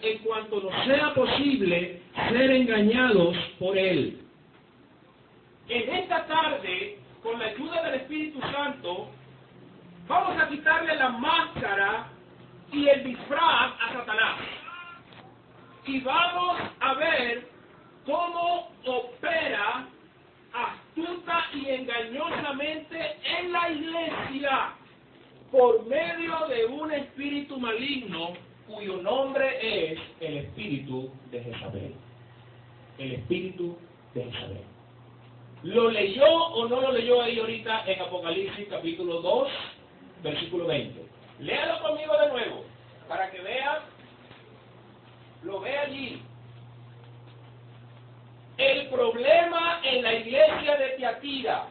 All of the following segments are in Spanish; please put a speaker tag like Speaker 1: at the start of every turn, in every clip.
Speaker 1: en cuanto nos sea posible ser engañados por él. En esta tarde, con la ayuda del Espíritu Santo, vamos a quitarle la máscara y el disfraz a Satanás. Y vamos a ver cómo opera astuta y engañosamente en la iglesia por medio de un espíritu maligno cuyo nombre es el espíritu de Jezabel. El espíritu de Jezabel. ¿Lo leyó o no lo leyó ahí ahorita en Apocalipsis capítulo 2, versículo 20? Léalo conmigo de nuevo, para que vean, lo ve allí. El problema en la iglesia de Tiatira.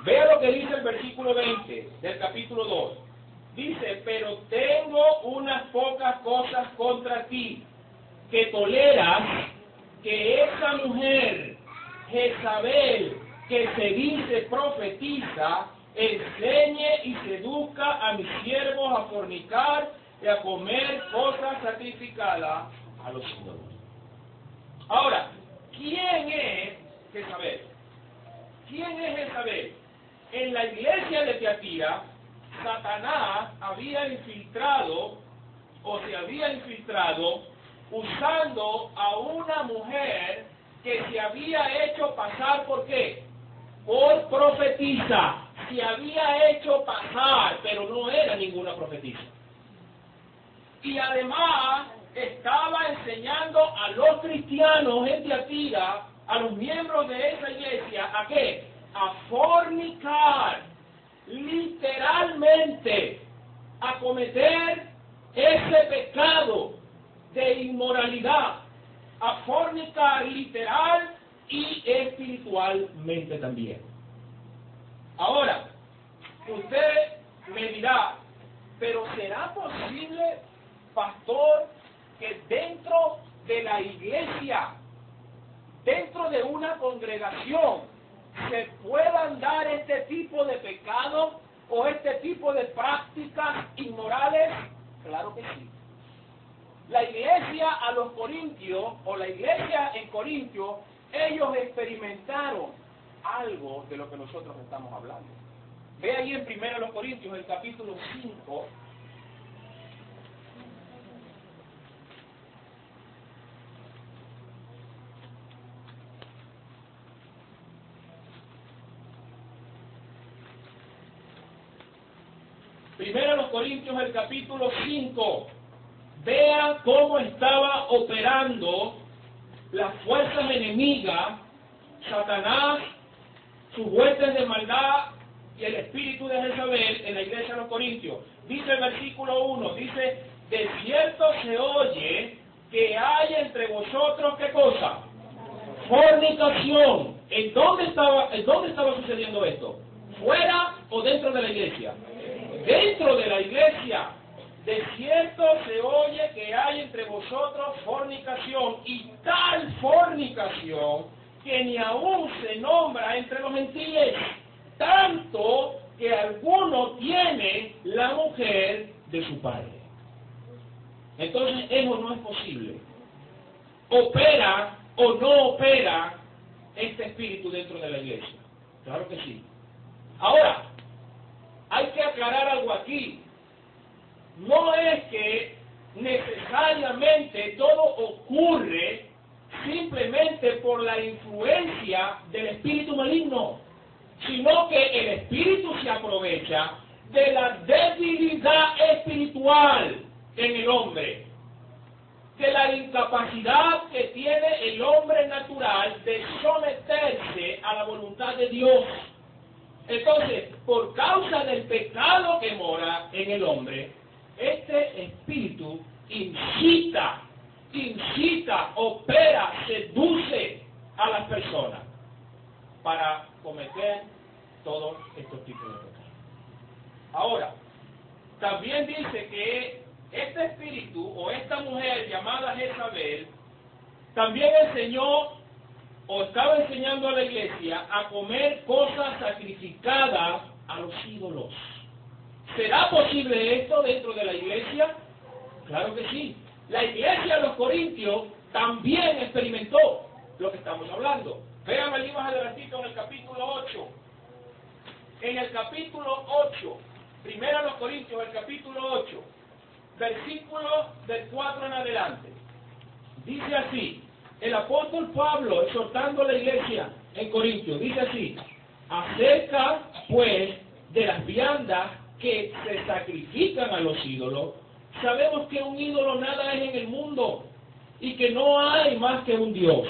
Speaker 1: Vea lo que dice el versículo 20 del capítulo 2. Dice, pero tengo unas pocas cosas contra ti, que toleras que esa mujer, Jezabel, que se dice profetiza, enseñe y seduzca a mis siervos a fornicar y a comer cosas sacrificadas a los ídolos. Ahora, ¿quién es Jezabel? ¿Quién es Jezabel? En la iglesia de Tiatira, Satanás había infiltrado, o se había infiltrado, usando a una mujer que se había hecho pasar, ¿por qué? Por profetisa. Se había hecho pasar, pero no era ninguna profetisa. Y además estaba enseñando a los cristianos en Tiatira, a los miembros de esa iglesia, ¿a qué? A fornicar, literalmente, a cometer ese pecado de inmoralidad, a fornicar literal y espiritualmente también. Ahora, usted me dirá, pero ¿será posible, pastor, que dentro de la iglesia, dentro de una congregación, se puedan dar este tipo de pecados o este tipo de prácticas inmorales? Claro que sí. La iglesia a los corintios, o la iglesia en Corintio, ellos experimentaron algo de lo que nosotros estamos hablando. Ve ahí en 1 Corintios, el capítulo 5. Primero los Corintios, el capítulo 5. Vea cómo estaba operando las fuerzas enemigas, Satanás, sus huestes de maldad y el espíritu de Jezabel en la iglesia de los Corintios. Dice el versículo 1, dice, de cierto se oye que hay entre vosotros, ¿qué cosa? Fornicación. ¿En dónde estaba sucediendo esto? ¿Fuera o dentro de la iglesia? Dentro de la iglesia. De cierto se oye que hay entre vosotros fornicación, y tal fornicación que ni aún se nombra entre los gentiles, tanto que alguno tiene la mujer de su padre. Entonces eso no es posible. ¿Opera o no opera este espíritu dentro de la iglesia? Claro que sí. Ahora, hay que aclarar algo aquí. No es que necesariamente todo ocurre simplemente por la influencia del espíritu maligno, sino que el espíritu se aprovecha de la debilidad espiritual en el hombre, de la incapacidad que tiene el hombre natural de someterse a la voluntad de Dios. Entonces, por causa del pecado que mora en el hombre, este espíritu incita, opera, seduce a las personas para cometer todos estos tipos de pecados. Ahora, también dice que este espíritu o esta mujer llamada Jezabel también enseñó o estaba enseñando a la iglesia a comer cosas sacrificadas a los ídolos. ¿Será posible esto dentro de la iglesia? Claro que sí. La iglesia de los Corintios también experimentó lo que estamos hablando. Vean allí más adelantito en el capítulo 8. En el capítulo 8, primero los Corintios, el capítulo 8, versículos del 4 en adelante. Dice así, el apóstol Pablo, exhortando a la iglesia en Corintios, dice así: acerca, pues, de las viandas que se sacrifican a los ídolos, sabemos que un ídolo nada es en el mundo, y que no hay más que un Dios.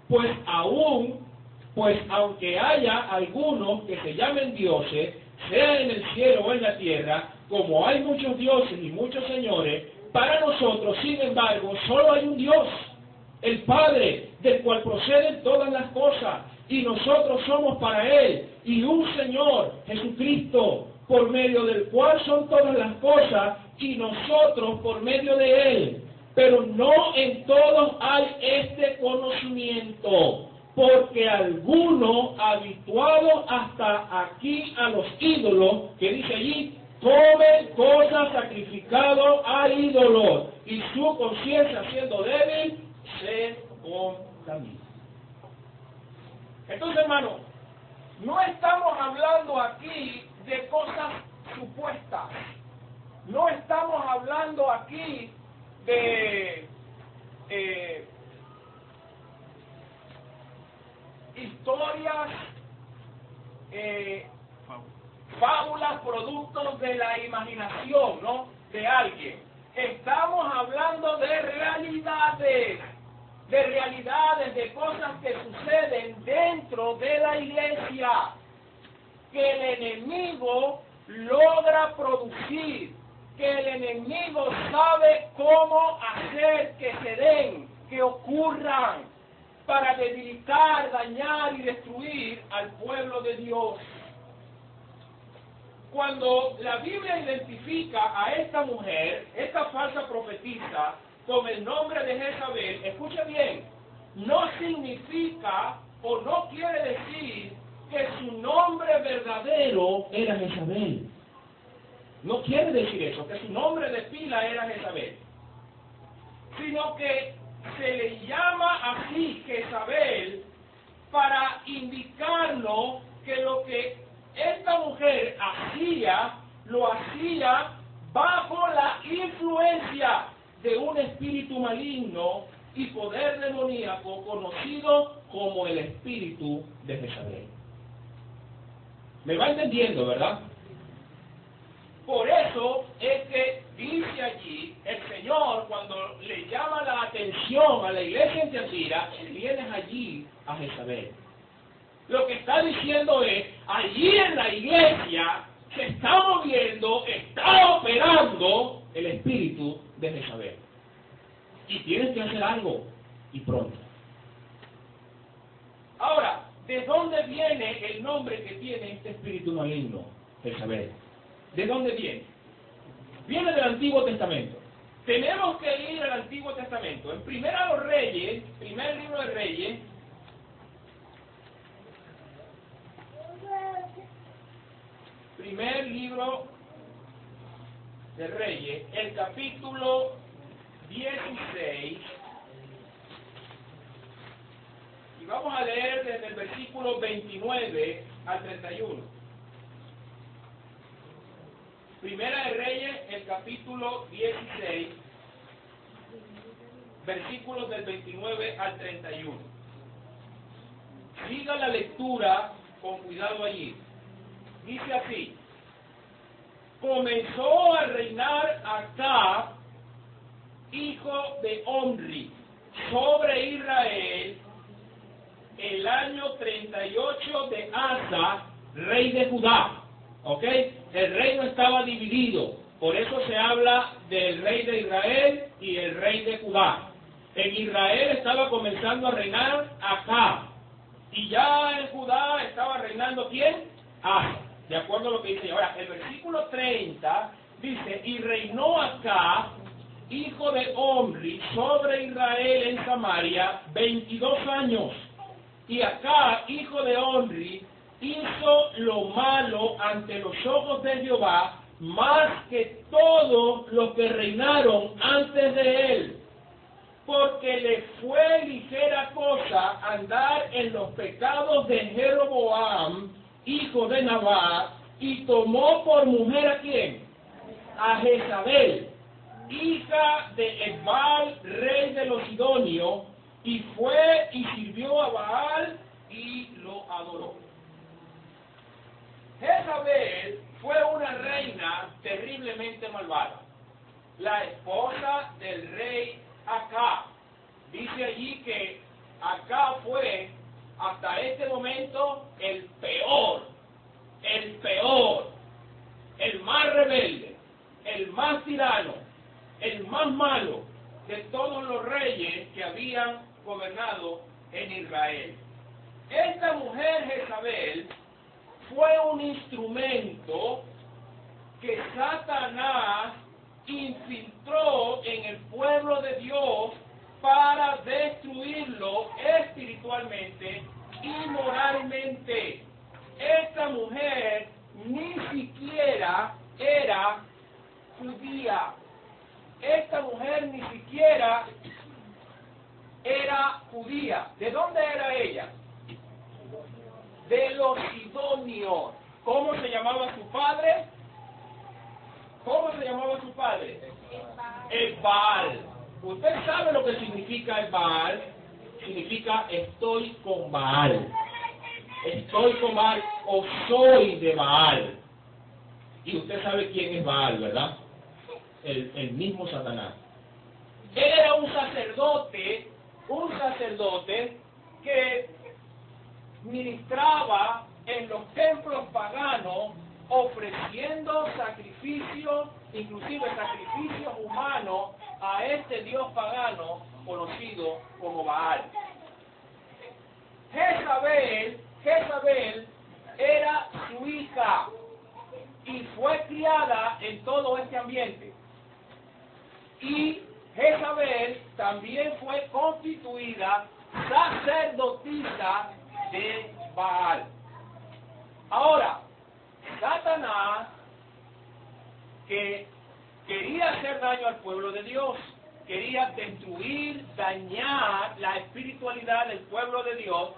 Speaker 1: Pues aunque haya algunos que se llamen dioses, sea en el cielo o en la tierra, como hay muchos dioses y muchos señores, para nosotros, sin embargo, solo hay un Dios, el Padre, del cual proceden todas las cosas, y nosotros somos para Él, y un Señor, Jesucristo, por medio del cual son todas las cosas, y nosotros por medio de Él. Pero no en todos hay este conocimiento, porque algunos, habituados hasta aquí a los ídolos, que dice allí, comen cosas sacrificadas a ídolos, y su conciencia, siendo débil, se contamina. Entonces, hermano, no estamos hablando aquí de cosas supuestas. No estamos hablando aquí de historias, fábulas, productos de la imaginación, ¿no?, de alguien. Estamos hablando de realidades, de cosas que suceden dentro de la iglesia, que el enemigo logra producir, que el enemigo sabe cómo hacer que se den, que ocurran, para debilitar, dañar y destruir al pueblo de Dios. Cuando la Biblia identifica a esta mujer, esta falsa profetisa, con el nombre de Jezabel, escuche bien, no significa o no quiere decir que su nombre verdadero era Jezabel. No quiere decir eso, que su nombre de pila era Jezabel, sino que se le llama así Jezabel para indicarnos que lo que esta mujer hacía, lo hacía bajo la influencia de un espíritu maligno y poder demoníaco conocido como el espíritu de Jezabel. ¿Me va entendiendo, verdad? Por eso es que dice allí el Señor, cuando le llama la atención a la iglesia en Tiatira, vienes allí a Jezabel. Lo que está diciendo es, allí en la iglesia se está moviendo, está operando el espíritu de Jezabel. Y tienes que hacer algo, y pronto. Ahora, ¿de dónde viene el nombre que tiene este espíritu maligno, Jezabel? ¿De dónde viene? Viene del Antiguo Testamento. Tenemos que ir al Antiguo Testamento. En Primera los Reyes, primer libro de Reyes, primer libro de Reyes, el capítulo 16, y vamos a leer desde el versículo 29 al 31. Primera de Reyes, el capítulo 16, versículos del 29 al 31. Siga la lectura con cuidado allí. Dice así: comenzó a reinar Acab, hijo de Omri, sobre Israel el año 38 de Asa, rey de Judá. ¿Ok? El reino estaba dividido, por eso se habla del rey de Israel y el rey de Judá. En Israel estaba comenzando a reinar Acab, y ya en Judá estaba reinando ¿quién? Asa, de acuerdo a lo que dice. Ahora, el versículo 30 dice: y reinó Acab, hijo de Omri, sobre Israel en Samaria 22 años. Y Acab, hijo de Omri, hizo lo malo ante los ojos de Jehová, más que todos los que reinaron antes de él, porque le fue ligera cosa andar en los pecados de Jeroboam, hijo de Nabat, y tomó por mujer ¿a quién? A Jezabel, hija de Ebal, rey de los Sidonios, y fue y sirvió a Baal y lo adoró. Jezabel fue una reina terriblemente malvada, la esposa del rey Acab. Dice allí que Acab fue hasta este momento el peor, el más rebelde, el más tirano, el más malo de todos los reyes que habían gobernado en Israel. Esta mujer Jezabel fue un instrumento que Satanás infiltró en el pueblo de Dios para destruirlo espiritualmente y moralmente. Esta mujer ni siquiera era judía. Esta mujer ni siquiera era judía. ¿De dónde era ella? De los Sidonios. ¿Cómo se llamaba su padre? ¿Cómo se llamaba su padre? Ebal. Usted sabe lo que significa Ebal. Significa estoy con Baal. Estoy con Baal o soy de Baal. Y usted sabe quién es Baal, ¿verdad? El mismo Satanás. Él era un sacerdote que ministraba en los templos paganos ofreciendo sacrificios, inclusive sacrificios humanos, a este dios pagano conocido como Baal. Jezabel era su hija y fue criada en todo este ambiente. Y Jezabel también fue constituida sacerdotisa de Baal. Ahora, Satanás, que quería hacer daño al pueblo de Dios, quería destruir, dañar la espiritualidad del pueblo de Dios,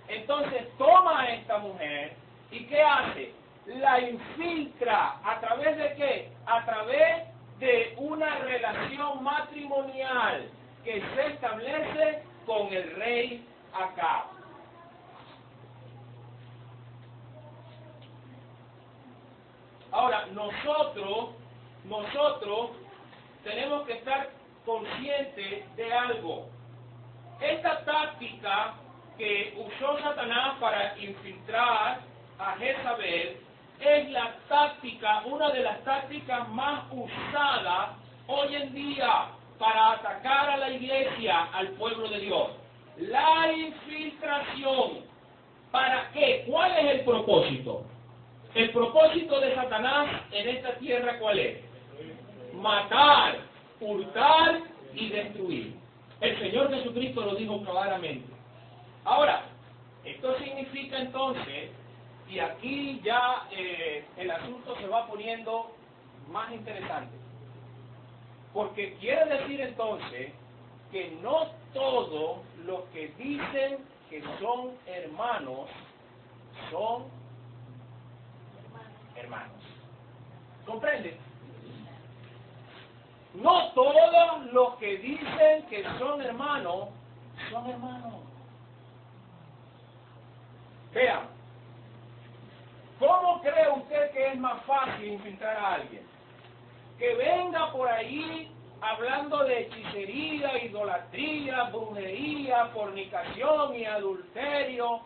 Speaker 1: entonces toma a esta mujer y ¿qué hace? La infiltra. ¿A través de qué? A través de una relación matrimonial que se establece con el rey Acab. Ahora, nosotros tenemos que estar conscientes de algo. Esta táctica que usó Satanás para infiltrar a Jezabel es la táctica, una de las tácticas más usadas hoy en día para atacar a la iglesia, al pueblo de Dios. La infiltración. ¿Para qué? ¿Cuál es el propósito? El propósito de Satanás en esta tierra, ¿cuál es? Matar, hurtar y destruir. El Señor Jesucristo lo dijo claramente. Ahora, esto significa entonces, y aquí ya el asunto se va poniendo más interesante, porque quiere decir entonces que no todos los que dicen que son hermanos son hermanos. ¿Comprende? No todos los que dicen que son hermanos son hermanos. Vean, ¿cómo cree usted que es más fácil infiltrar a alguien? Que venga por ahí hablando de hechicería, idolatría, brujería, fornicación y adulterio.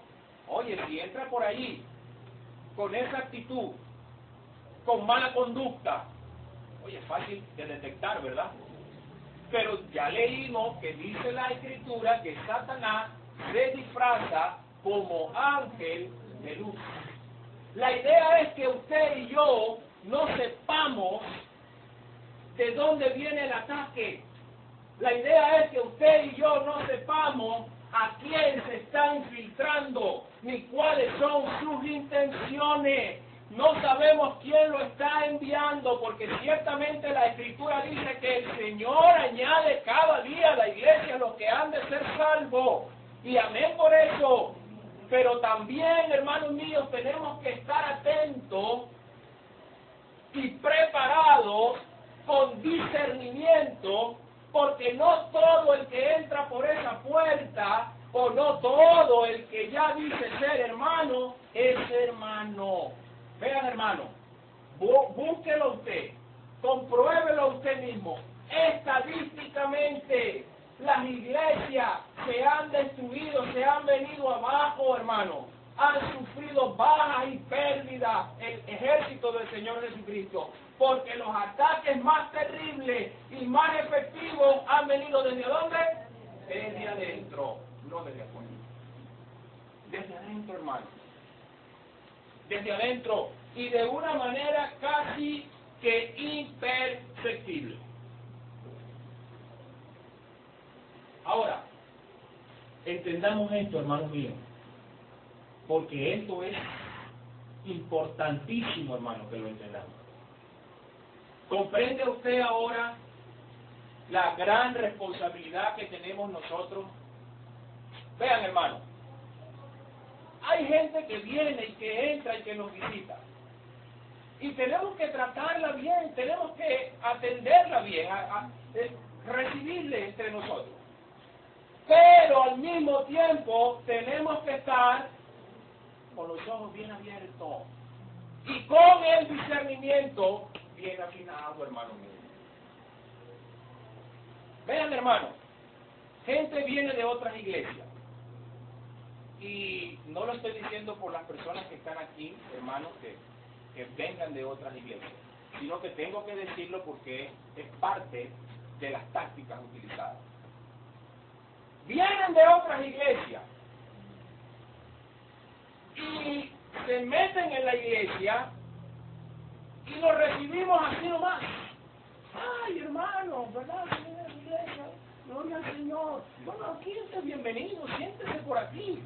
Speaker 1: Oye, si entra por ahí con esa actitud, con mala conducta, oye, es fácil de detectar, ¿verdad? Pero ya leímos que dice la Escritura que Satanás se disfraza como ángel de luz. La idea es que usted y yo no sepamos de dónde viene el ataque. La idea es que usted y yo no sepamos a quién se está infiltrando, ni cuáles son sus intenciones. No sabemos quién lo está enviando, porque ciertamente la Escritura dice que el Señor añade cada día a la iglesia los que han de ser salvos. Y amén por eso. Pero también, hermanos míos, tenemos que estar atentos y preparados con discernimiento, porque no todo el que entra por esa puerta, o no todo el que ya dice ser hermano, es hermano. Vean, hermano, búsquelo usted, compruébelo usted mismo. Estadísticamente, las iglesias se han destruido, se han venido abajo, hermano. Han sufrido bajas y pérdidas el ejército del Señor Jesucristo, porque los ataques más terribles y más efectivos han venido ¿desde dónde? Desde adentro, no desde afuera. Desde adentro, hermano. Desde adentro, y de una manera casi que imperceptible. Ahora, entendamos esto, hermanos míos, porque esto es importantísimo, hermano, que lo entendamos. ¿Comprende usted ahora la gran responsabilidad que tenemos nosotros? Vean, hermano, hay gente que viene y que entra y que nos visita. Y tenemos que tratarla bien, tenemos que atenderla bien, recibirle entre nosotros. Pero al mismo tiempo tenemos que estar con los ojos bien abiertos y con el discernimiento bien afinado, hermano mío. Vean, hermano, gente viene de otras iglesias. Y no lo estoy diciendo por las personas que están aquí, hermanos, que vengan de otras iglesias, sino que tengo que decirlo porque es parte de las tácticas utilizadas. Vienen de otras iglesias y se meten en la iglesia y los recibimos así nomás. Ay, hermano, ¿verdad? Viene de la iglesia, gloria al Señor. Bueno, aquí es bienvenido, siéntese por aquí.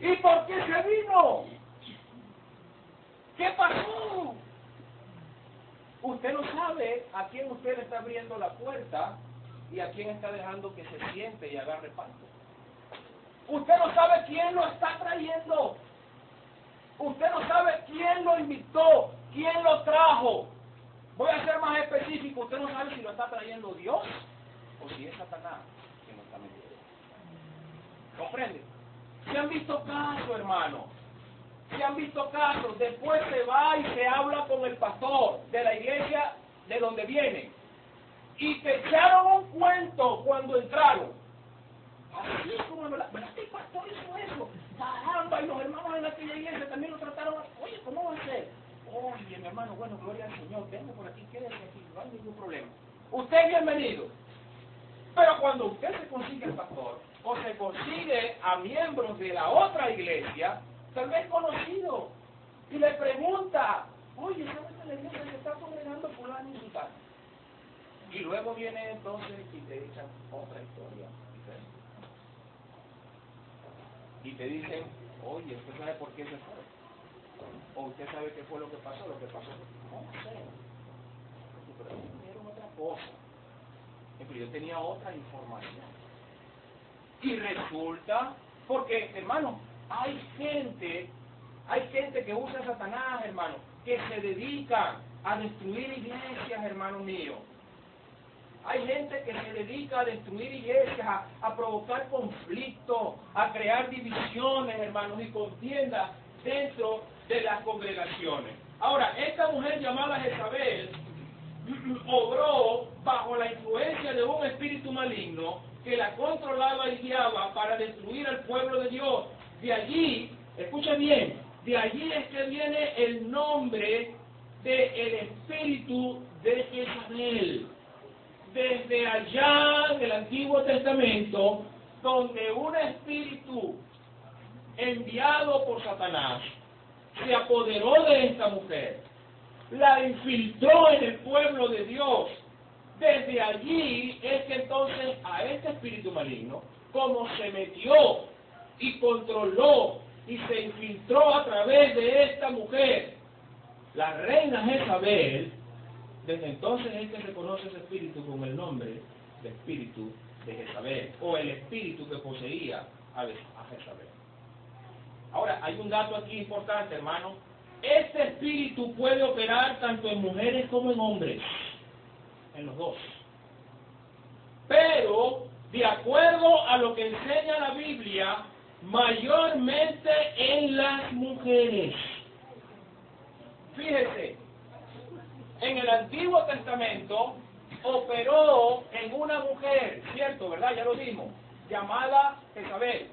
Speaker 1: ¿Y por qué se vino? ¿Qué pasó? Usted no sabe a quién usted le está abriendo la puerta y a quién está dejando que se siente y agarre paso. Usted no sabe quién lo está trayendo. Usted no sabe quién lo invitó, quién lo trajo. Voy a ser más específico. Usted no sabe si lo está trayendo Dios o si es Satanás quien lo está metiendo. ¿Comprende? Se han visto casos, hermano. Se han visto casos. Después se va y se habla con el pastor de la iglesia de donde vienen. Y te echaron un cuento cuando entraron. Así como el pastor hizo eso. Caramba, y los hermanos en aquella iglesia también lo trataron. Oye, ¿cómo va a ser? Oye, mi hermano, bueno, gloria al Señor. Venga por aquí, quédese aquí, no hay ningún problema. Usted es bienvenido. Pero cuando usted se consigue al pastor, o se consigue a miembros de la otra iglesia, tal vez conocido, y le pregunta, oye, ¿sabes que la iglesia se está congregando fulano y sultano? Y luego viene entonces y te echan otra historia diferente. Y te dicen, oye, ¿usted sabe por qué se fue? O usted sabe qué fue lo que pasó, no sé. Pero me dieron otra cosa. Pero yo tenía otra información. Y resulta, porque, hermano, hay gente que usa a Satanás, hermano, que se dedica a destruir iglesias, hermano mío. Hay gente que se dedica a destruir iglesias, a provocar conflictos, a crear divisiones, hermanos, y contiendas dentro de las congregaciones. Ahora, esta mujer llamada Jezabel obró bajo la influencia de un espíritu maligno que la controlaba y guiaba para destruir al pueblo de Dios. De allí, escucha bien, de allí es que viene el nombre del espíritu de Jezabel. Desde allá del Antiguo Testamento, donde un espíritu enviado por Satanás se apoderó de esta mujer, la infiltró en el pueblo de Dios. Desde allí es que entonces a este espíritu maligno, como se metió y controló y se infiltró a través de esta mujer, La reina Jezabel, desde entonces es que se conoce ese espíritu con el nombre de espíritu de Jezabel, o el espíritu que poseía a Jezabel. Ahora, hay un dato aquí importante, hermano. Este espíritu puede operar tanto en mujeres como en hombres, en los dos. Pero, de acuerdo a lo que enseña la Biblia, mayormente en las mujeres. Fíjese, en el Antiguo Testamento operó en una mujer, ¿cierto? ¿Verdad? Ya lo vimos, llamada Jezabel.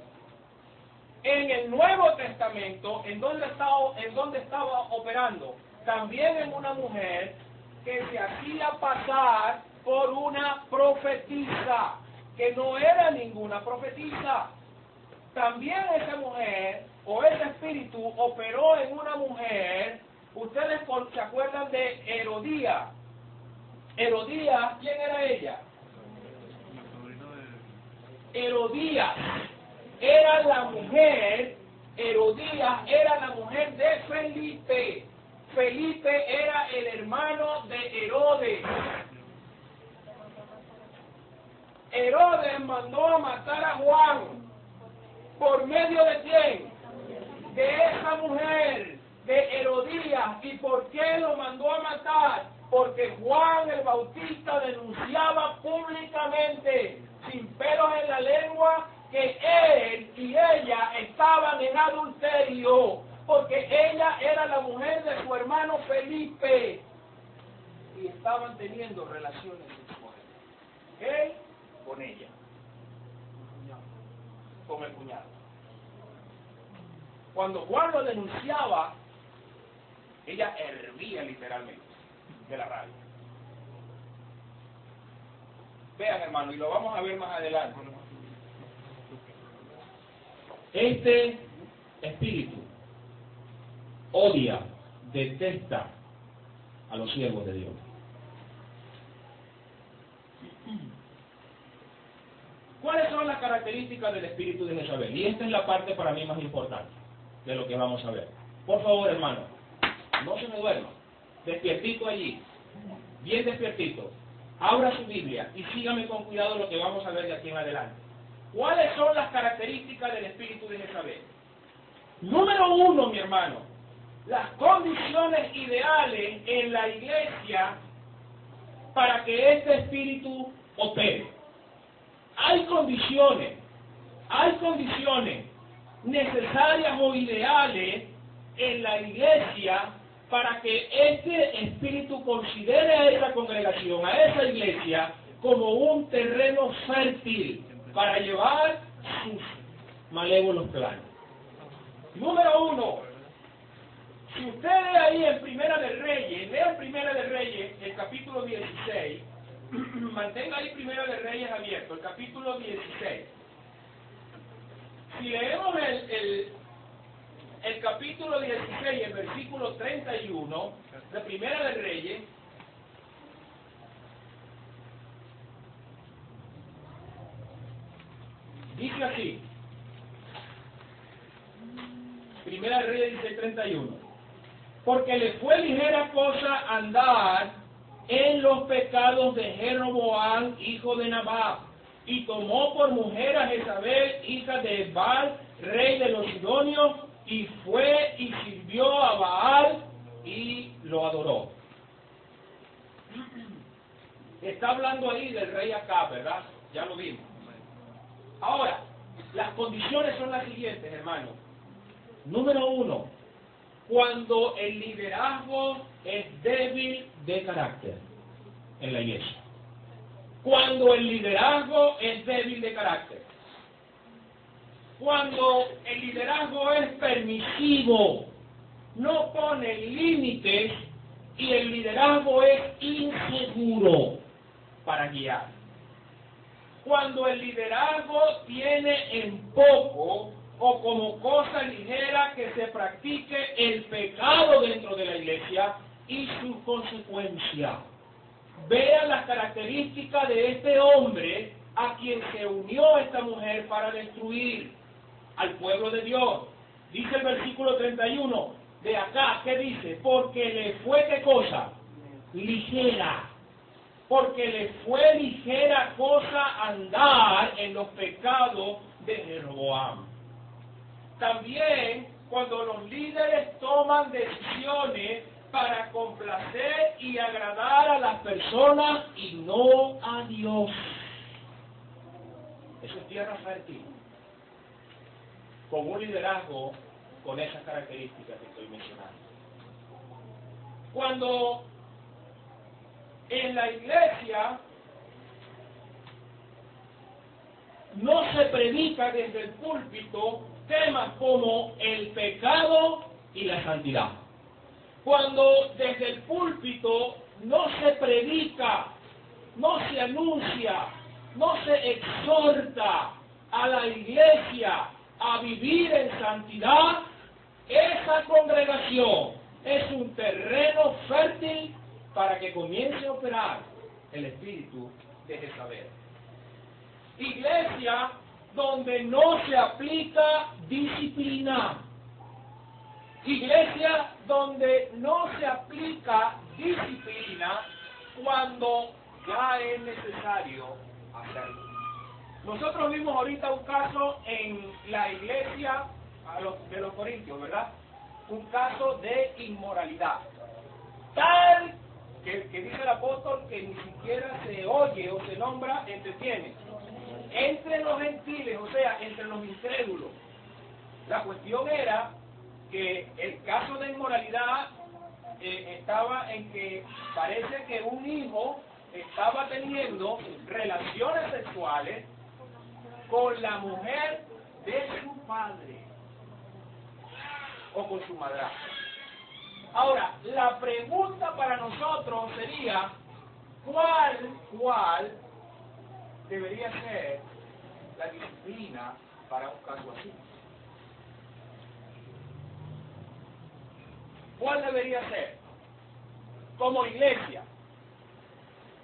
Speaker 1: En el Nuevo Testamento, ¿en dónde estaba operando? También en una mujer que se hacía pasar por una profetisa, que no era ninguna profetisa. También esa mujer, o ese espíritu, operó en una mujer. Ustedes se acuerdan de Herodías. Herodías, ¿quién era ella? Herodías era la mujer, Herodías era la mujer de Felipe. Felipe era el hermano de Herodes. Herodes mandó a matar a Juan. ¿Por medio de quién? De esa mujer, de Herodías. ¿Y por qué lo mandó a matar? Porque Juan el Bautista denunciaba públicamente, sin pelos en la lengua, que él y ella estaban en adulterio, porque ella era la mujer de su hermano Felipe y estaban teniendo relaciones sexuales. Él con ella, con el cuñado. Cuando Juan lo denunciaba, ella hervía literalmente de la rabia. Vean, hermano, y lo vamos a ver más adelante. Este espíritu odia, detesta a los siervos de Dios. ¿Cuáles son las características del espíritu de Jezabel? Y esta es la parte para mí más importante de lo que vamos a ver. Por favor, hermano, no se me duerma. Despiertito allí, bien despiertito. Abra su Biblia y sígame con cuidado lo que vamos a ver de aquí en adelante. ¿Cuáles son las características del espíritu de Jezabel? Número uno, mi hermano, las condiciones ideales en la iglesia para que este espíritu opere. Hay condiciones necesarias o ideales en la iglesia para que este espíritu considere a esa congregación, a esa iglesia, como un terreno fértil para llevar sus malévolos planes. Número uno, si usted lee ahí en Primera de Reyes, lea en Primera de Reyes, el capítulo 16, mantenga ahí Primera de Reyes abierto, el capítulo 16. Si leemos el capítulo 16, el versículo 31 de Primera de Reyes, dice así, Primera de Reyes dice 31, porque le fue ligera cosa andar en los pecados de Jeroboam, hijo de Nabat, y tomó por mujer a Jezabel, hija de Baal, rey de los Sidonios, y fue y sirvió a Baal y lo adoró. Está hablando ahí del rey Acab, ¿verdad? Ya lo vimos. Ahora, las condiciones son las siguientes, hermano. Número uno, cuando el liderazgo es débil de carácter en la iglesia. Cuando el liderazgo es débil de carácter. Cuando el liderazgo es permisivo, no pone límites y el liderazgo es inseguro para guiar. Cuando el liderazgo tiene en poco o como cosa ligera que se practique el pecado dentro de la iglesia y su consecuencia. Vean las características de este hombre a quien se unió esta mujer para destruir al pueblo de Dios. Dice el versículo 31, de acá, ¿qué dice? Porque le fue, ¿qué cosa? Ligera. Porque le fue ligera cosa andar en los pecados de Jeroboam. También cuando los líderes toman decisiones para complacer y agradar a las personas y no a Dios. Eso es tierra fértil. Con un liderazgo con esas características que estoy mencionando. Cuando en la iglesia no se predica desde el púlpito temas como el pecado y la santidad. Cuando desde el púlpito no se predica, no se anuncia, no se exhorta a la iglesia a vivir en santidad, esa congregación es un terreno fértil para que comience a operar el espíritu de Jezabel. Iglesia donde no se aplica disciplina. Iglesia donde no se aplica disciplina cuando ya es necesario hacerlo. Nosotros vimos ahorita un caso en la iglesia de los Corintios, ¿verdad? Un caso de inmoralidad. Tal que dice el apóstol que ni siquiera se oye o se nombra entre quienes. Entre los gentiles, o sea, entre los incrédulos. La cuestión era que el caso de inmoralidad estaba en que parece que un hijo estaba teniendo relaciones sexuales con la mujer de su padre o con su madrastra. Ahora, la pregunta para nosotros sería, ¿cuál debería ser la disciplina para un caso así? ¿Cuál debería ser? Como iglesia,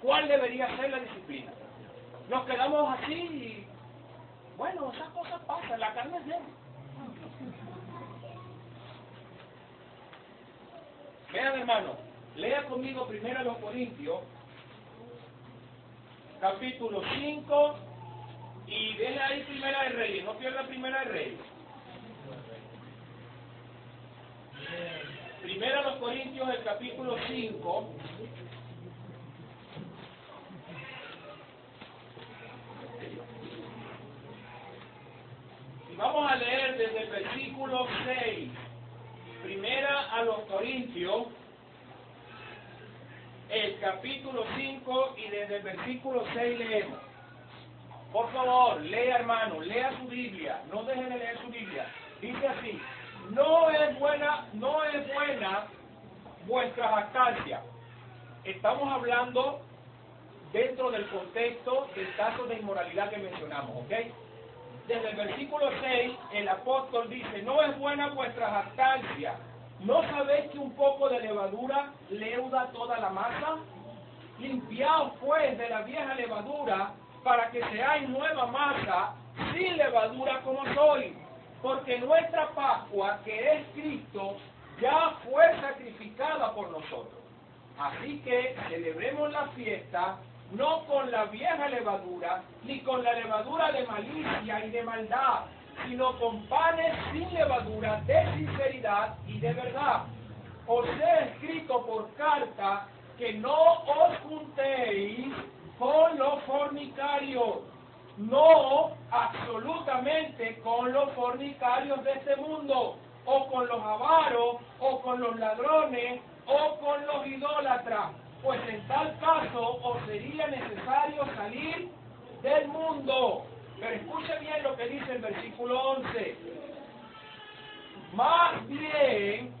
Speaker 1: ¿cuál debería ser la disciplina? Nos quedamos así y, bueno, esas cosas pasan, la carne es débil. Vean, hermano, lea conmigo primero los Corintios, capítulo 5, y denle ahí Primera de Reyes, no pierda Primera de Reyes. Primero los Corintios, el capítulo 5. Y vamos a leer desde el versículo 6. Primera a los Corintios, el capítulo 5, y desde el versículo 6 leemos. Por favor, lea, hermano, lea su Biblia, no dejen de leer su Biblia. Dice así: no es buena vuestra jactancia. Estamos hablando dentro del contexto del caso de inmoralidad que mencionamos, ¿ok? Desde el versículo 6, el apóstol dice: no es buena vuestra jactancia. ¿No sabéis que un poco de levadura leuda toda la masa? Limpiaos pues de la vieja levadura, para que seáis nueva masa, sin levadura como sois. Porque nuestra Pascua, que es Cristo, ya fue sacrificada por nosotros. Así que celebremos la fiesta, no con la vieja levadura, ni con la levadura de malicia y de maldad, sino con panes sin levadura de sinceridad y de verdad. Os he escrito por carta que no os juntéis con los fornicarios, no absolutamente con los fornicarios de este mundo, o con los avaros, o con los ladrones, o con los idólatras, pues en tal caso os sería necesario salir del mundo. Pero escuche bien lo que dice el versículo 11. Más bien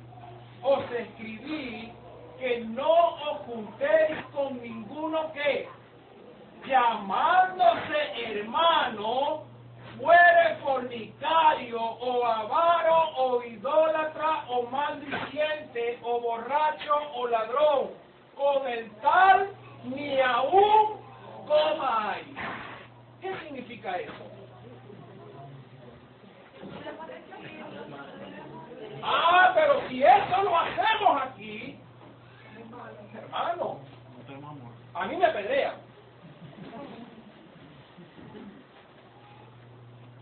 Speaker 1: os escribí que no os juntéis con ninguno que, llamándose hermano, fuere fornicario, o avaro, o idólatra, o maldiciente, o borracho, o ladrón. Con el tal ni aún comáis. ¿Qué significa eso? Pero Pero si eso lo hacemos aquí, hermano, a mí me apedrean.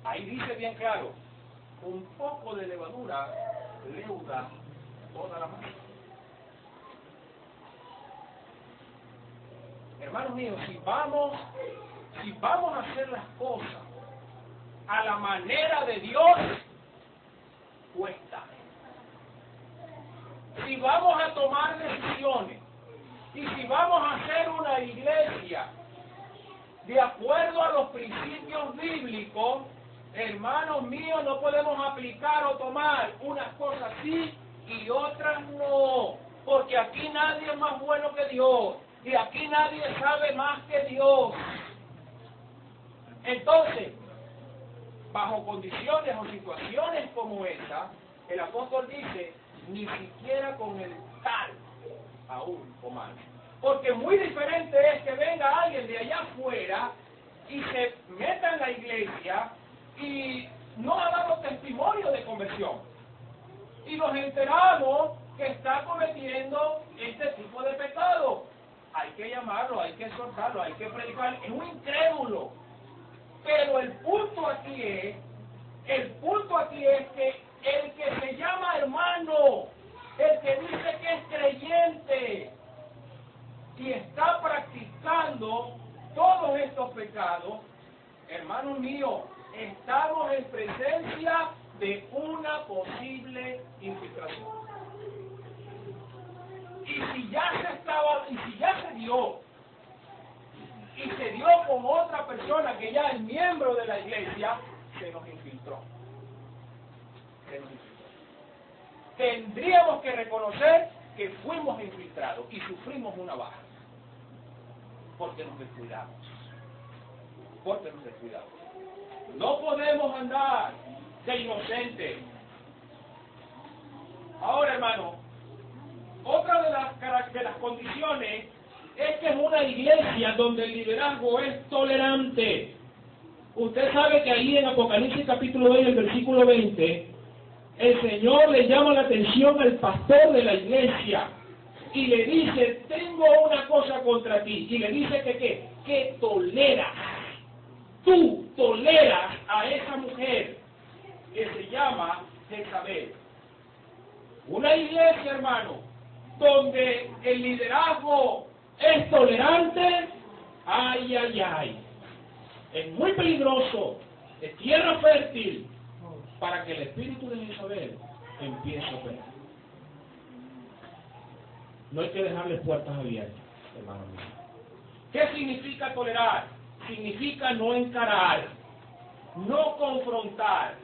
Speaker 1: Ahí dice bien claro, un poco de levadura leuda toda la masa. Hermanos míos, si vamos a hacer las cosas a la manera de Dios, cuesta. Si vamos a tomar decisiones y si vamos a hacer una iglesia de acuerdo a los principios bíblicos, hermanos míos, no podemos aplicar o tomar unas cosas sí y otras no, porque aquí nadie es más bueno que Dios y aquí nadie sabe más que Dios. Entonces, bajo condiciones o situaciones como esa, el apóstol dice, ni siquiera con el tal aún coman. Porque muy diferente es que venga alguien de allá afuera y se meta en la iglesia y no ha dado testimonio de conversión. Y nos enteramos que está cometiendo este tipo de pecado. Hay que llamarlo, hay que exhortarlo, hay que predicar. Es un incrédulo. Pero el punto aquí es que el que se llama hermano, el que dice que es creyente y está practicando todos estos pecados, hermano mío, estamos en presencia de una posible infiltración. Y si ya se dio con otra persona que ya es miembro de la iglesia, se nos infiltró. Tendríamos que reconocer que fuimos infiltrados y sufrimos una baja. Porque nos descuidamos. No podemos andar de inocentes. Ahora, hermano, otra de las condiciones es que es una iglesia donde el liderazgo es tolerante. Usted sabe que ahí en Apocalipsis capítulo 20, el versículo 20, el Señor le llama la atención al pastor de la iglesia y le dice, tengo una cosa contra ti. Y le dice que toleras. Tú toleras a esa mujer que se llama Jezabel. Una iglesia, hermano, donde el liderazgo es tolerante, ay. Es muy peligroso, es tierra fértil para que el espíritu de Jezabel empiece a operar. No hay que dejarle puertas abiertas, hermano mío. ¿Qué significa tolerar? Significa no encarar, no confrontar.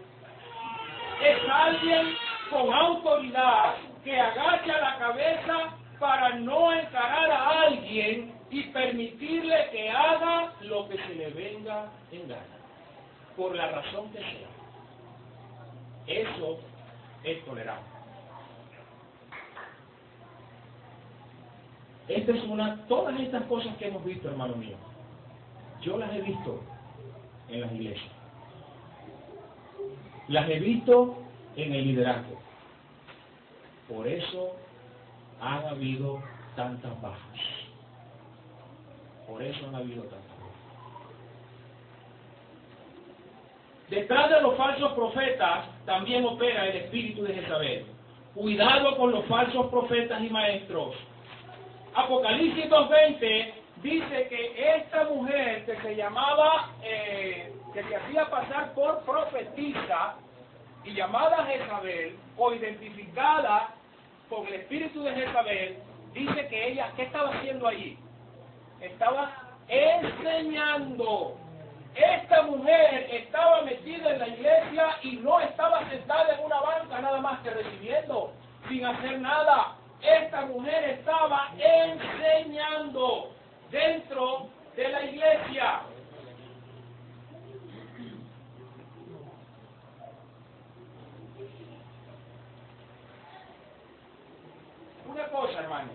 Speaker 1: Es alguien con autoridad que agacha la cabeza para no encarar a alguien y permitirle que haga lo que se le venga en gana, por la razón que sea. Eso es tolerar. Todas estas cosas que hemos visto, hermano mío, yo las he visto en las iglesias. Las he visto en el liderazgo. Por eso han habido tantas bajas. Detrás de los falsos profetas también opera el espíritu de Jezabel. Cuidado con los falsos profetas y maestros. Apocalipsis 2:20 dice que esta mujer que se llamaba, que se hacía pasar por profetisa y llamada Jezabel, o identificada con el espíritu de Jezabel, dice que ella, ¿qué estaba haciendo allí? Estaba enseñando. Esta mujer estaba metida en la iglesia y no estaba sentada en una banca nada más que recibiendo, sin hacer nada. Esta mujer estaba enseñando dentro de la iglesia. Una cosa, hermano.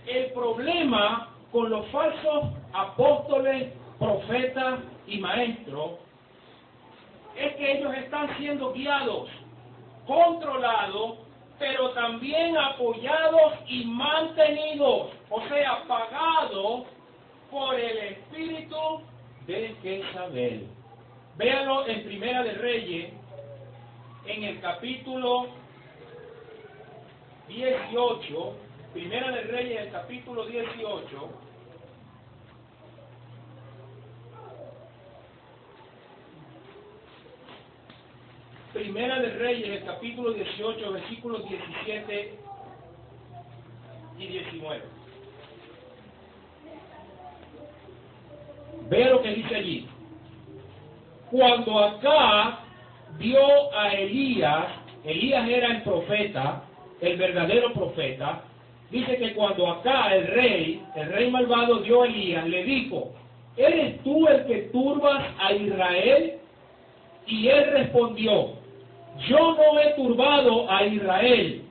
Speaker 1: El problema con los falsos apóstoles, profetas y maestros es que ellos están siendo guiados controlados, pero también apoyados y mantenidos, o sea, pagados por el espíritu de Jezabel. Véanlo en Primera de Reyes, en el capítulo 18, Primera de Reyes, el capítulo 18, Primera de Reyes, el capítulo 18, versículos 17 y 19. Vea lo que dice allí. Cuando Acab vio a Elías, Elías era el profeta, el verdadero profeta, dice que cuando Acab, el rey malvado, vio a Elías, le dijo: ¿eres tú el que turbas a Israel? Y él respondió: yo no he turbado a Israel,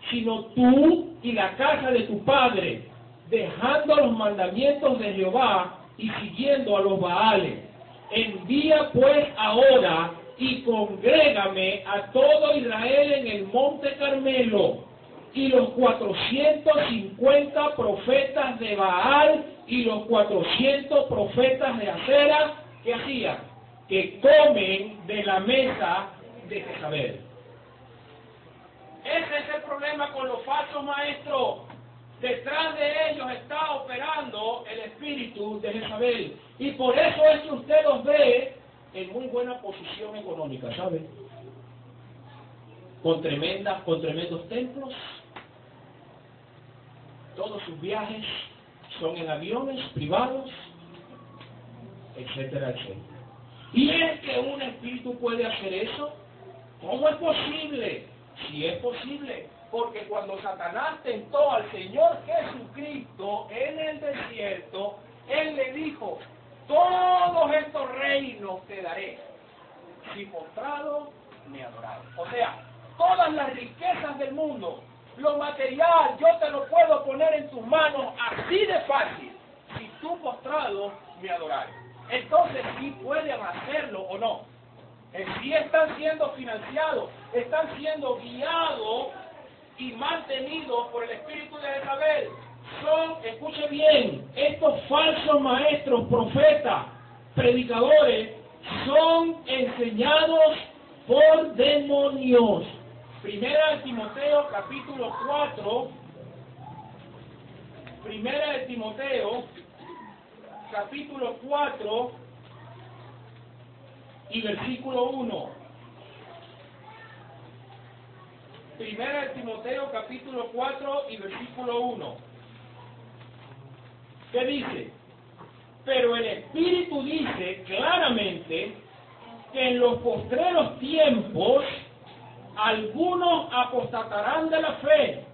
Speaker 1: sino tú y la casa de tu padre, dejando los mandamientos de Jehová y siguiendo a los Baales. Envía pues ahora y congrégame a todo Israel en el monte Carmelo, y los 450 profetas de Baal y los 400 profetas de Acera, ¿qué hacían? Que comen de la mesa de Jezabel. Ese es el problema con los falsos maestros. Detrás de ellos está operando el espíritu de Jezabel. Y por eso es que usted los ve en muy buena posición económica, ¿sabe? Con tremendos templos. Todos sus viajes son en aviones privados, etcétera, etcétera. ¿Y es que un espíritu puede hacer eso? ¿Cómo es posible? Sí es posible, porque cuando Satanás tentó al Señor Jesucristo en el desierto, Él le dijo: todos estos reinos te daré, si postrado me adoraron. O sea, todas las riquezas del mundo, lo material, yo te lo puedo poner en tus manos así de fácil, si tú postrado me adorares. Entonces sí pueden hacerlo o no. Sí están siendo financiados, están siendo guiados y mantenidos por el espíritu de Jezabel. Son, escuche bien, estos falsos maestros, profetas, predicadores, son enseñados por demonios. Primera de Timoteo, capítulo 4. Primera de Timoteo, capítulo 4 y versículo 1. Primera de Timoteo, capítulo 4 y versículo 1. ¿Qué dice? Pero el Espíritu dice claramente que en los postreros tiempos algunos apostatarán de la fe,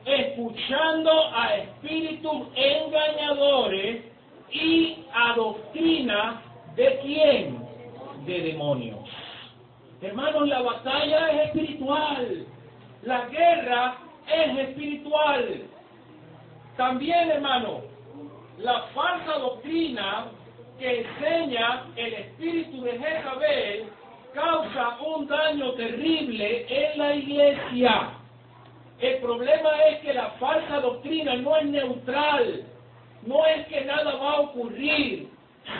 Speaker 1: escuchando a espíritus engañadores y a doctrina de ¿quién? De demonios. Hermanos, la batalla es espiritual, la guerra es espiritual. También, hermano, la falsa doctrina que enseña el espíritu de Jezabel causa un daño terrible en la iglesia. El problema es que la falsa doctrina no es neutral, no es que nada va a ocurrir.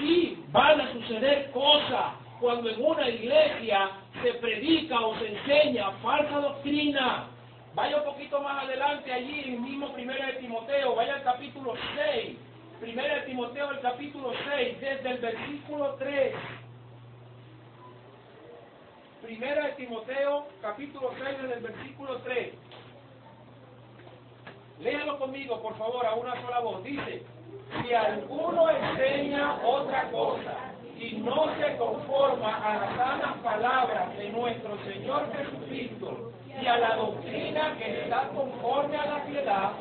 Speaker 1: Sí, van a suceder cosas cuando en una iglesia se predica o se enseña falsa doctrina. Vaya un poquito más adelante allí, en mismo Primera de Timoteo, vaya al capítulo 6. Primera de Timoteo, el capítulo 6, desde el versículo 3. Primera de Timoteo, capítulo 6, desde el versículo 3. Léalo conmigo, por favor, a una sola voz. Dice: si alguno enseña otra cosa y no se conforma a las sanas palabras de nuestro Señor Jesucristo y a la doctrina que está conforme a la piedad,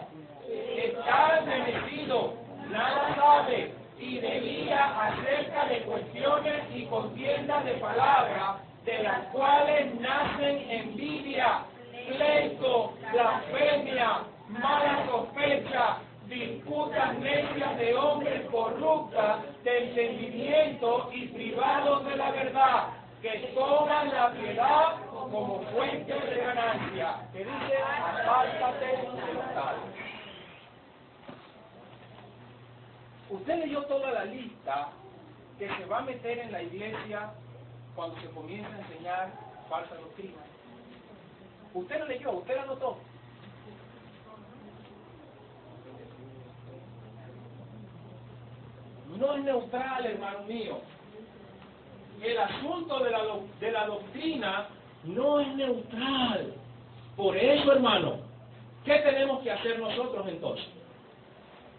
Speaker 1: está envenenecido, nada sabe y desvía acerca de cuestiones y contiendas de palabras, de las cuales nacen envidia, pleito, blasfemia, mala sospecha, disputas necias de hombres corruptas de entendimiento y privados de la verdad, que toman la piedad como fuente de ganancia, que dice, apártate del tal. Usted leyó toda la lista que se va a meter en la iglesia cuando se comienza a enseñar falsa doctrina. Usted lo leyó, usted lo anotó. No es neutral, hermano mío. El asunto de la doctrina no es neutral. Por eso, hermano, ¿qué tenemos que hacer nosotros entonces?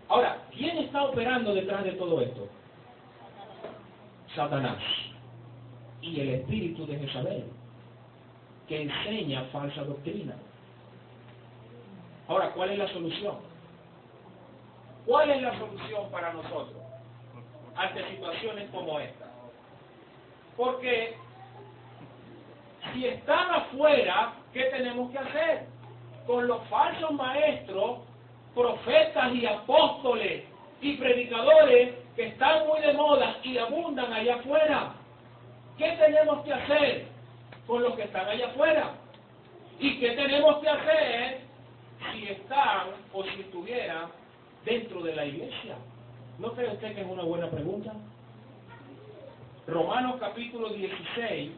Speaker 1: Ahora, ¿quién está operando detrás de todo esto? Satanás y el espíritu de Jezabel, que enseña falsa doctrina. Ahora, ¿cuál es la solución? ¿Cuál es la solución para nosotros ante situaciones como esta? Porque si están afuera, ¿qué tenemos que hacer? Con los falsos maestros, profetas y apóstoles y predicadores que están muy de moda y abundan allá afuera. ¿Qué tenemos que hacer con los que están allá afuera? ¿Y qué tenemos que hacer si están o si estuvieran dentro de la iglesia? ¿No cree usted que es una buena pregunta? Romanos capítulo 16.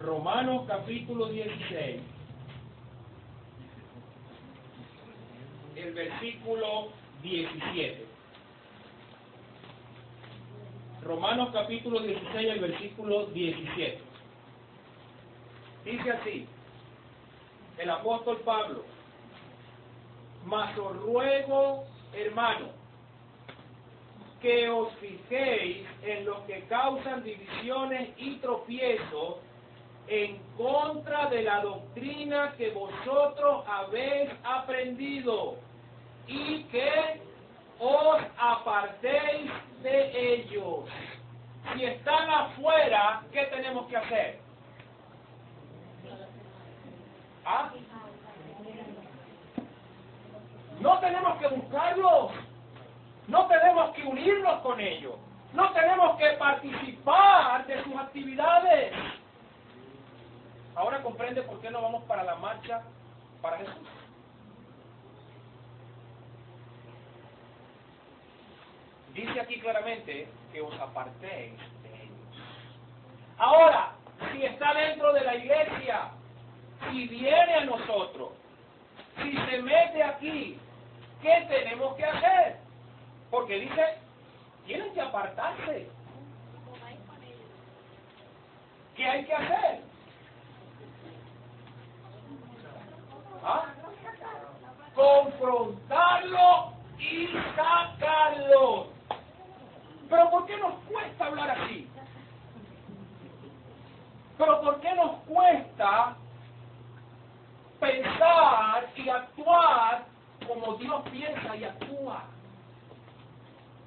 Speaker 1: Romanos capítulo 16. El versículo 17. Romanos capítulo 16, el versículo 17. Dice así, el apóstol Pablo: mas os ruego, hermano, que os fijéis en los que causan divisiones y tropiezos en contra de la doctrina que vosotros habéis aprendido, y que os apartéis de ellos. Si están afuera, ¿qué tenemos que hacer? ¿Ah? No tenemos que buscarlos, no tenemos que unirnos con ellos, no tenemos que participar de sus actividades. Ahora comprende por qué no vamos para la marcha para Jesús. Dice aquí claramente que os apartéis de ellos. Ahora, si está dentro de la iglesia, si viene a nosotros, si se mete aquí, ¿qué tenemos que hacer? Porque dice, tienen que apartarse. ¿Qué hay que hacer? ¿Ah? Confrontarlo y sacarlo. ¿Pero por qué nos cuesta hablar así? ¿Pero por qué nos cuesta pensar y actuar como Dios piensa y actúa?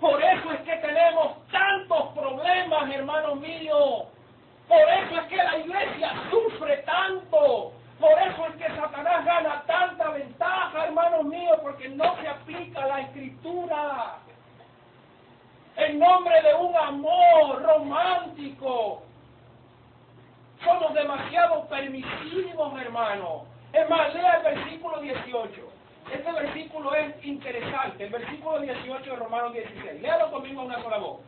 Speaker 1: Por eso es que tenemos tantos problemas, hermanos míos. Por eso es que la iglesia sufre tanto. Por eso es que Satanás gana tanta ventaja, hermanos míos, porque no se aplica la Escritura. En nombre de un amor romántico, somos demasiado permisivos, hermanos. Es más, lea el versículo 18. Este versículo es interesante, el versículo 18 de Romanos 16. Léalo conmigo a una sola voz.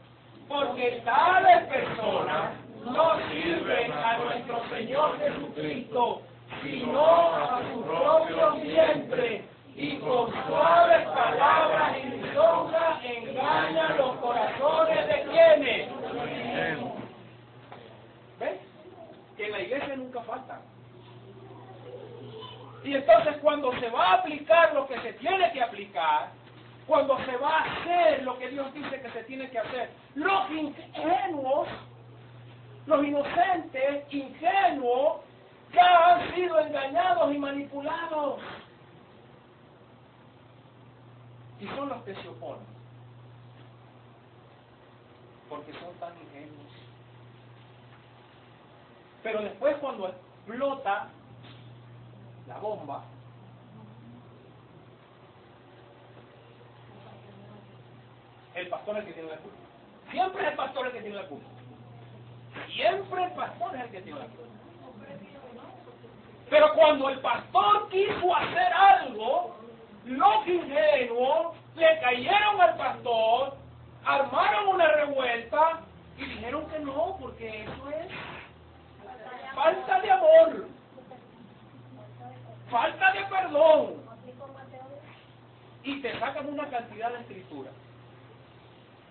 Speaker 1: Porque tales personas no sirven a nuestro Señor Jesucristo, sino a su propio vientre, y con suaves palabras y lisonjas engañan los corazones de quienes. ¿Ves? Que en la iglesia nunca faltan. Y entonces cuando se va a aplicar lo que se tiene que aplicar, cuando se va a hacer lo que Dios dice que se tiene que hacer, los ingenuos, los inocentes, ingenuos, ya han sido engañados y manipulados. Y son los que se oponen, porque son tan ingenuos. Pero después, cuando explota la bomba, el pastor es el que tiene la culpa. Siempre es el pastor el que tiene la culpa. Siempre el pastor es el que tiene la culpa. Pero cuando el pastor quiso hacer algo, los ingenuos le cayeron al pastor, armaron una revuelta y dijeron que no, porque eso es falta de amor, falta de perdón. Y te sacan una cantidad de escritura.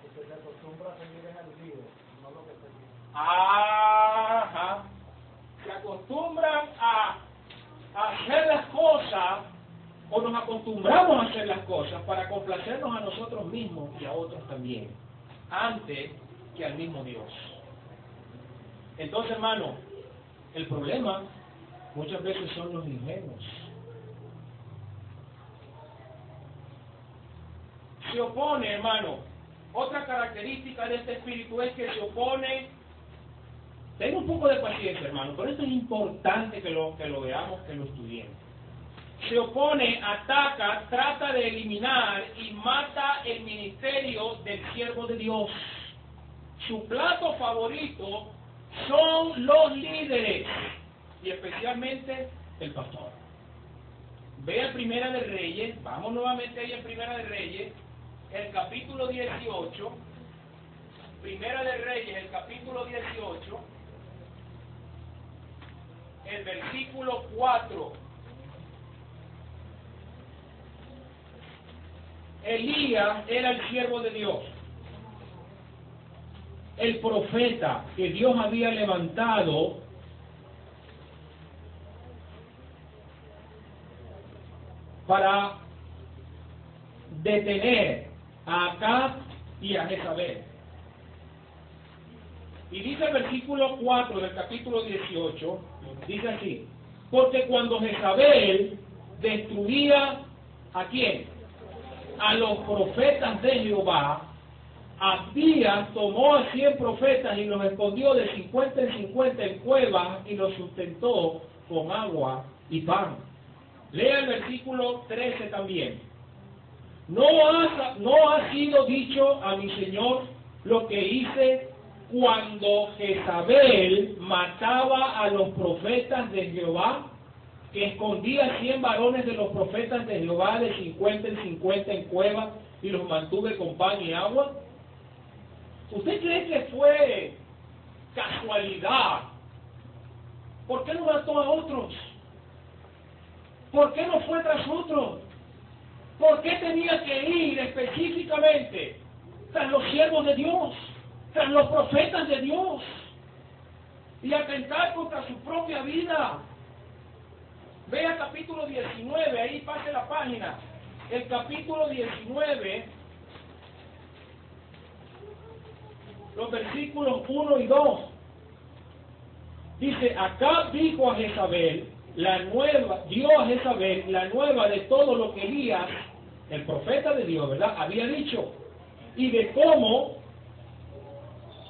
Speaker 2: Porque se acostumbra a seguir en el lío, no lo que se dice.
Speaker 1: Ajá. Se acostumbran a hacer las cosas, o nos acostumbramos a hacer las cosas para complacernos a nosotros mismos y a otros también, antes que al mismo Dios. Entonces, hermano, el problema muchas veces son los ingenuos. Se opone, hermano. Otra característica de este espíritu es que se opone. Tenga un poco de paciencia, hermano, pero esto es importante que lo veamos, que lo estudiemos. Se opone, ataca, trata de eliminar y mata el ministerio del siervo de Dios. Su plato favorito son los líderes y especialmente el pastor. Vea Primera de Reyes, vamos nuevamente ahí en Primera de Reyes, el capítulo 18, Primera de Reyes, el capítulo 18, el versículo 4. Elías era el siervo de Dios, el profeta que Dios había levantado para detener a Acab y a Jezabel. Y dice el versículo 4 del capítulo 18, dice así: porque cuando Jezabel destruía ¿a quién? A los profetas de Jehová, Abdías tomó a 100 profetas y los escondió de 50 en 50 en cuevas y los sustentó con agua y pan. Lea el versículo 13 también. ¿No ha sido dicho a mi Señor lo que hice cuando Jezabel mataba a los profetas de Jehová? Que escondía 100 varones de los profetas de Jehová de 50 en 50 en cuevas y los mantuve con pan y agua. ¿Usted cree que fue casualidad? ¿Por qué no mató a otros? ¿Por qué no fue tras otros? ¿Por qué tenía que ir específicamente tras los siervos de Dios, tras los profetas de Dios y atentar contra su propia vida? Vea capítulo 19, ahí pase la página. El capítulo 19, los versículos 1 y 2. Dice: Acab dijo a Jezabel, dio a Jezabel la nueva de todo lo que Elías, el profeta de Dios, ¿verdad?, había dicho, y de cómo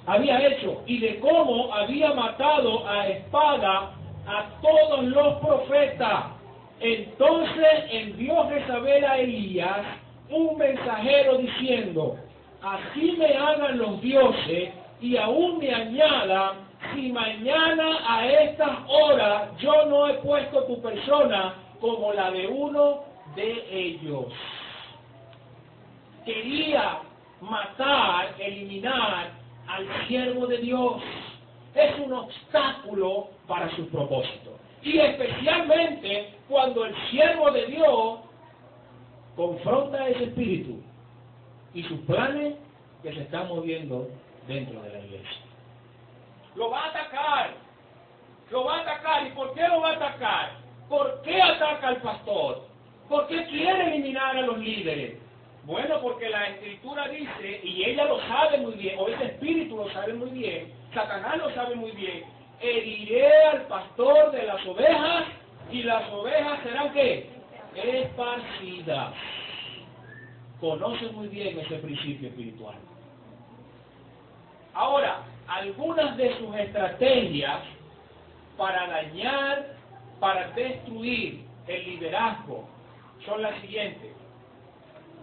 Speaker 1: había hecho, y de cómo había matado a espada a todos los profetas. Entonces envió Jezabel a Elías un mensajero diciendo: así me hagan los dioses y aún me añadan, si mañana a estas horas yo no he puesto tu persona como la de uno de ellos. Quería matar, eliminar al siervo de Dios. Es un obstáculo para sus propósitos. Y especialmente cuando el siervo de Dios confronta a ese espíritu y sus planes que se están moviendo dentro de la iglesia. Lo va a atacar. Lo va a atacar. ¿Y por qué lo va a atacar? ¿Por qué ataca al pastor? ¿Por qué quiere eliminar a los líderes? Bueno, porque la Escritura dice, y ella lo sabe muy bien, o ese espíritu lo sabe muy bien, Satanás lo sabe muy bien: heriré al pastor de las ovejas, y las ovejas serán ¿qué? Esparcidas. Conoce muy bien ese principio espiritual. Ahora, algunas de sus estrategias para dañar, para destruir el liderazgo son las siguientes.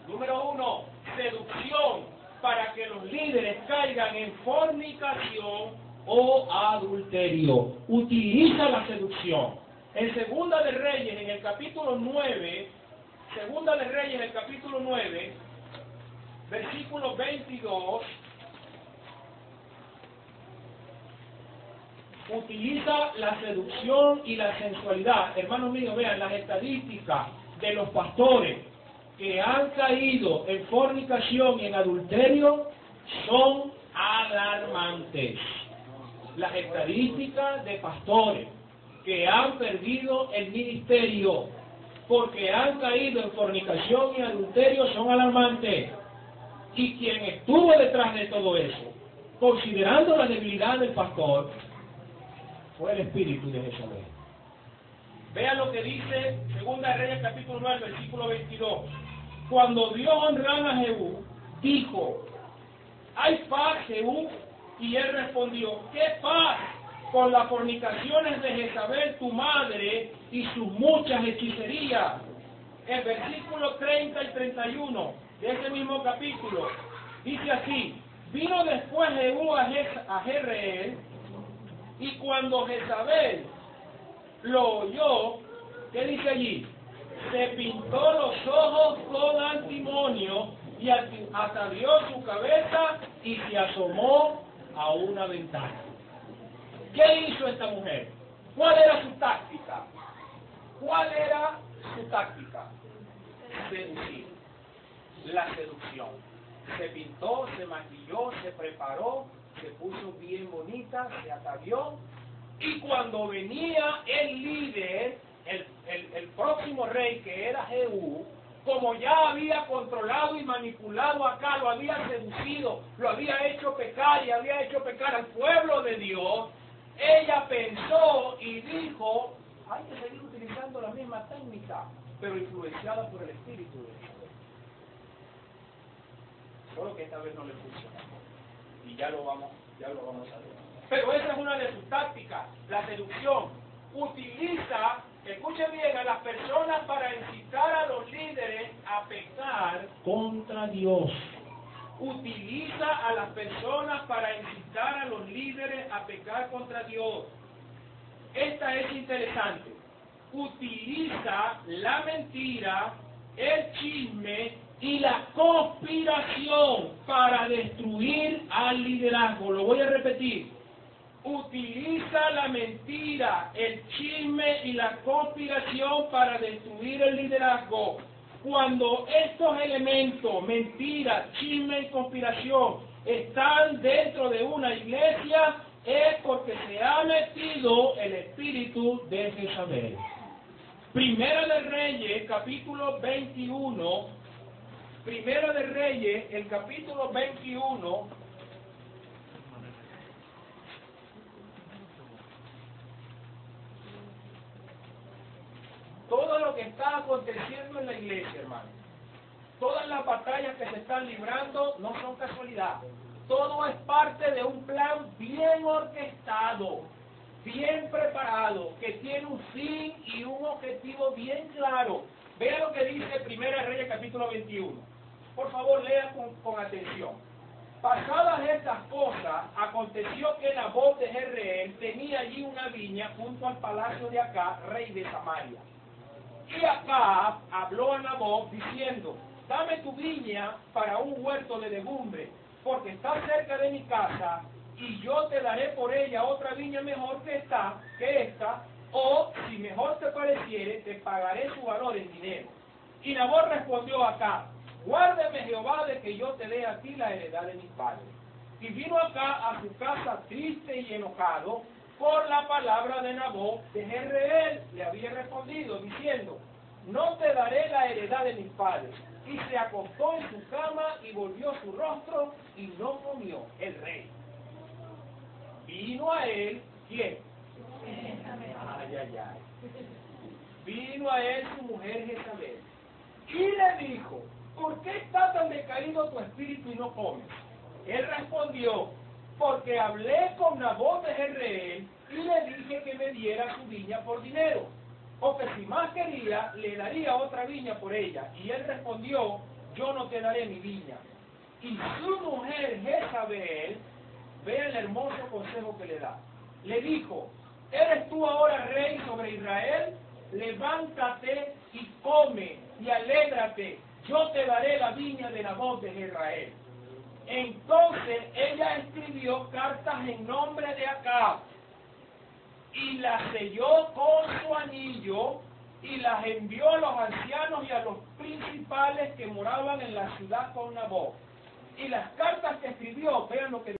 Speaker 1: Número 1, seducción. para que los líderes caigan en fornicación o adulterio. Utiliza la seducción. En Segunda de Reyes, en el capítulo 9, Segunda de Reyes, en el capítulo 9, versículo 22, utiliza la seducción y la sensualidad. Hermanos míos, vean, las estadísticas de los pastores que han caído en fornicación y en adulterio son alarmantes. Las estadísticas de pastores que han perdido el ministerio porque han caído en fornicación y adulterio son alarmantes. Y quien estuvo detrás de todo eso, considerando la debilidad del pastor, fue el espíritu de Jezabel. Vean lo que dice Segunda de Reyes capítulo 9, versículo 22. Cuando vio honrar a Jehú, dijo: ¿hay paz, Jehú? Y él respondió: ¿qué paz? Con las fornicaciones de Jezabel tu madre y sus muchas hechicerías. El versículo 30 y 31 de ese mismo capítulo dice así: vino después Jehú a Jezreel, y cuando Jezabel lo oyó, ¿qué dice allí? Se pintó los ojos con antimonio y atavió su cabeza y se asomó a una ventana. ¿Qué hizo esta mujer? ¿Cuál era su táctica? ¿Cuál era su táctica? Seducir. La seducción. Se pintó, se maquilló, se preparó, se puso bien bonita, se atavió, y cuando venía el líder, el próximo rey, que era Jehú, como ya había controlado y manipulado acá, lo había seducido, lo había hecho pecar y había hecho pecar al pueblo de Dios, ella pensó y dijo: hay que seguir utilizando la misma técnica, pero influenciada por el espíritu de Dios. Solo que esta vez no le funcionó. Y ya lo vamos a ver. Pero esa es una de sus tácticas, la seducción. Utiliza, escuchen bien, a las personas para incitar a los líderes a pecar contra Dios. Utiliza a las personas para incitar a los líderes a pecar contra Dios. Esta es interesante. Utiliza la mentira, el chisme y la conspiración para destruir al liderazgo. Lo voy a repetir. Utiliza la mentira, el chisme y la conspiración para destruir el liderazgo. Cuando estos elementos, mentira, chisme y conspiración, están dentro de una iglesia, es porque se ha metido el espíritu de Jezabel. Primera de Reyes, capítulo 21. Primera de Reyes, el capítulo 21. Todo lo que está aconteciendo en la iglesia, hermano, todas las batallas que se están librando no son casualidad. Todo es parte de un plan bien orquestado, bien preparado, que tiene un fin y un objetivo bien claro. Vea lo que dice Primera de Reyes, capítulo 21. Por favor, lea con atención. Pasadas estas cosas, aconteció que Nabot de Jezreel tenía allí una viña junto al palacio de Acab, rey de Samaria. Y Acab habló a Nabot diciendo: dame tu viña para un huerto de legumbre, porque está cerca de mi casa, y yo te daré por ella otra viña mejor que esta, o si mejor te pareciere, te pagaré su valor en dinero. Y Nabot respondió a Acab: guárdeme Jehová de que yo te dé a ti la heredad de mis padres. Y vino acá a su casa triste y enojado por la palabra de Nabot de Jezreel. Le había respondido diciendo: no te daré la heredad de mis padres. Y se acostó en su cama y volvió su rostro y no comió el rey. Vino a él, ¿quién? Ay, ay, ay. Vino a él su mujer Jezabel y le dijo: ¿por qué está tan decaído tu espíritu y no comes? Él respondió: porque hablé con Nabot de Jezreel y le dije que me diera su viña por dinero, o que si más quería, le daría otra viña por ella. Y él respondió: yo no te daré mi viña. Y su mujer Jezabel, vea el hermoso consejo que le da. Le dijo, ¿eres tú ahora rey sobre Israel? Levántate y come y alégrate. Yo te daré la viña de Nabot de Israel. Entonces ella escribió cartas en nombre de Acab y las selló con su anillo y las envió a los ancianos y a los principales que moraban en la ciudad con Nabot. Y las cartas que escribió, vean lo que